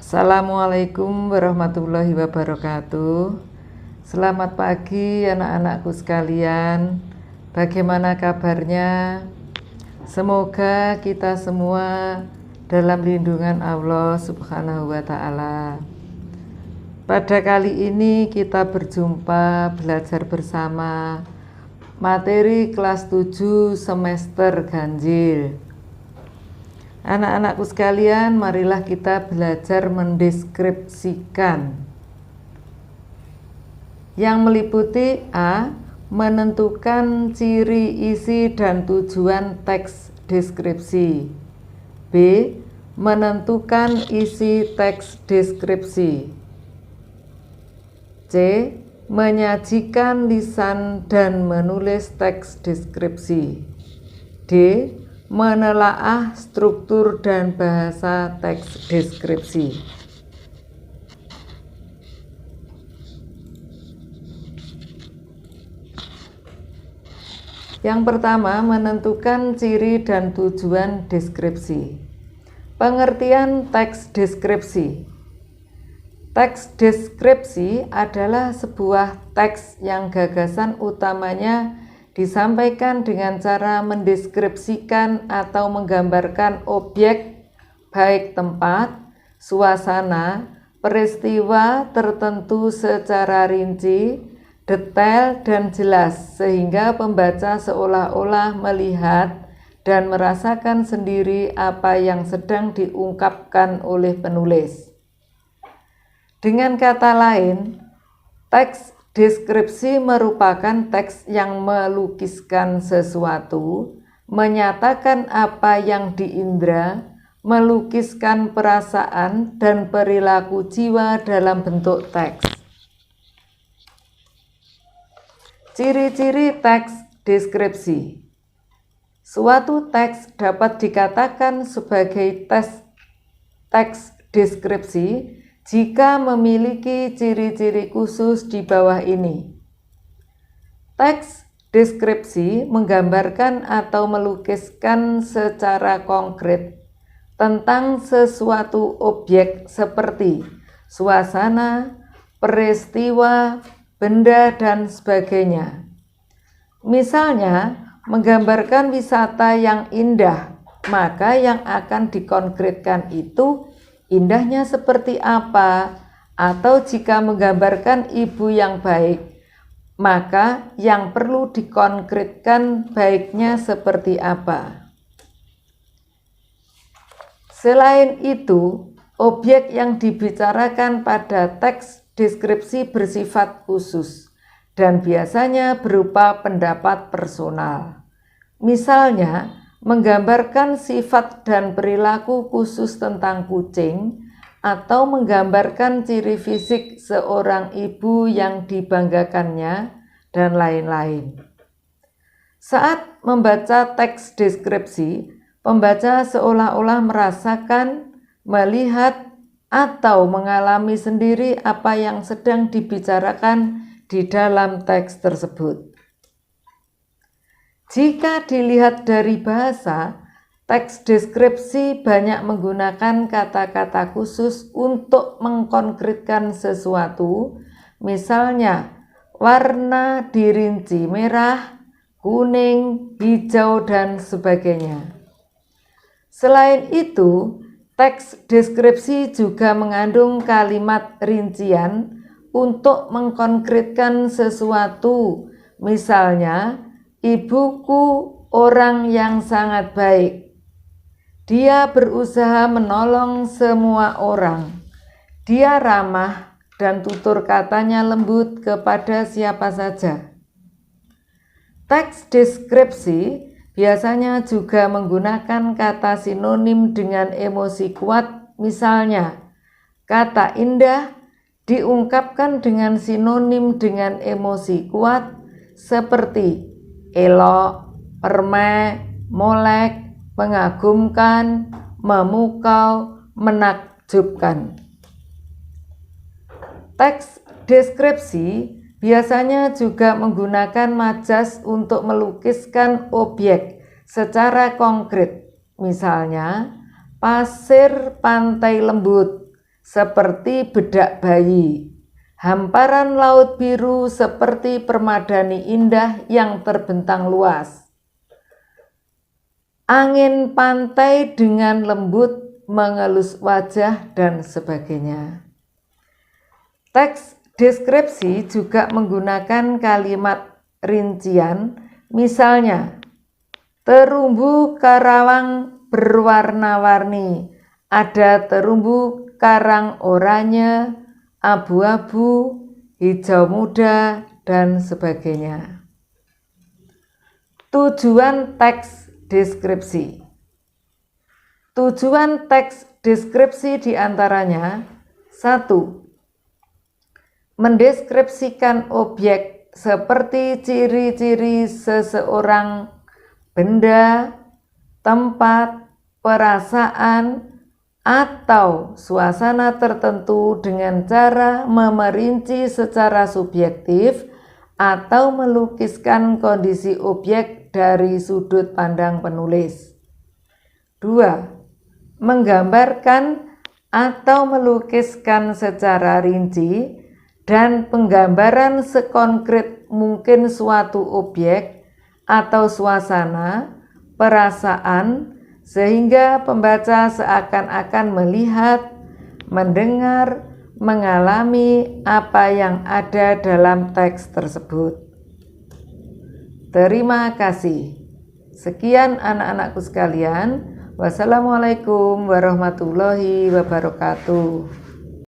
Assalamualaikum warahmatullahi wabarakatuh. Selamat pagi anak-anakku sekalian. Bagaimana kabarnya? Semoga kita semua dalam lindungan Allah Subhanahu wa Ta'ala. Pada kali ini kita berjumpa belajar bersama materi kelas 7 semester ganjil. Anak-anakku sekalian, marilah kita belajar mendeskripsikan yang meliputi A. Menentukan ciri, isi, dan tujuan teks deskripsi. B. Menentukan isi teks deskripsi. C. Menyajikan lisan dan menulis teks deskripsi. D. Menelaah struktur dan bahasa teks deskripsi. Yang pertama, menentukan ciri dan tujuan deskripsi. Pengertian teks deskripsi. Teks deskripsi adalah sebuah teks yang gagasan utamanya disampaikan dengan cara mendeskripsikan atau menggambarkan objek, baik tempat, suasana, peristiwa tertentu secara rinci, detail, dan jelas, sehingga pembaca seolah-olah melihat dan merasakan sendiri apa yang sedang diungkapkan oleh penulis. Dengan kata lain, teks deskripsi merupakan teks yang melukiskan sesuatu, menyatakan apa yang diindra, melukiskan perasaan dan perilaku jiwa dalam bentuk teks. Ciri-ciri teks deskripsi. Suatu teks dapat dikatakan sebagai teks deskripsi jika memiliki ciri-ciri khusus di bawah ini. Teks deskripsi menggambarkan atau melukiskan secara konkret tentang sesuatu objek seperti suasana, peristiwa, benda, dan sebagainya. Misalnya, menggambarkan wisata yang indah, maka yang akan dikonkretkan itu indahnya seperti apa, atau jika menggambarkan ibu yang baik, maka yang perlu dikonkretkan baiknya seperti apa. Selain itu, objek yang dibicarakan pada teks deskripsi bersifat khusus dan biasanya berupa pendapat personal. Misalnya, menggambarkan sifat dan perilaku khusus tentang kucing, atau menggambarkan ciri fisik seorang ibu yang dibanggakannya, dan lain-lain. Saat membaca teks deskripsi, pembaca seolah-olah merasakan, melihat, atau mengalami sendiri apa yang sedang dibicarakan di dalam teks tersebut. Jika dilihat dari bahasa, teks deskripsi banyak menggunakan kata-kata khusus untuk mengkonkretkan sesuatu, misalnya warna dirinci merah, kuning, hijau, dan sebagainya. Selain itu, teks deskripsi juga mengandung kalimat rincian untuk mengkonkretkan sesuatu, misalnya ibuku orang yang sangat baik. Dia berusaha menolong semua orang. Dia ramah dan tutur katanya lembut kepada siapa saja. Teks deskripsi biasanya juga menggunakan kata sinonim dengan emosi kuat, misalnya kata indah diungkapkan dengan sinonim dengan emosi kuat seperti elok, permai, molek, mengagumkan, memukau, menakjubkan. Teks deskripsi biasanya juga menggunakan majas untuk melukiskan objek secara konkret. Misalnya, pasir pantai lembut, seperti bedak bayi. Hamparan laut biru seperti permadani indah yang terbentang luas. Angin pantai dengan lembut mengelus wajah dan sebagainya. Teks deskripsi juga menggunakan kalimat rincian, misalnya terumbu karawang berwarna-warni, ada terumbu karang oranye, abu-abu, hijau muda, dan sebagainya. Tujuan teks deskripsi. Tujuan teks deskripsi diantaranya 1. Mendeskripsikan objek seperti ciri-ciri seseorang, benda, tempat, perasaan, atau suasana tertentu dengan cara memerinci secara subjektif atau melukiskan kondisi objek dari sudut pandang penulis. 2. Menggambarkan atau melukiskan secara rinci dan penggambaran sekonkret mungkin suatu objek atau suasana, perasaan, sehingga pembaca seakan-akan melihat, mendengar, mengalami apa yang ada dalam teks tersebut. Terima kasih. Sekian anak-anakku sekalian. Wassalamualaikum warahmatullahi wabarakatuh.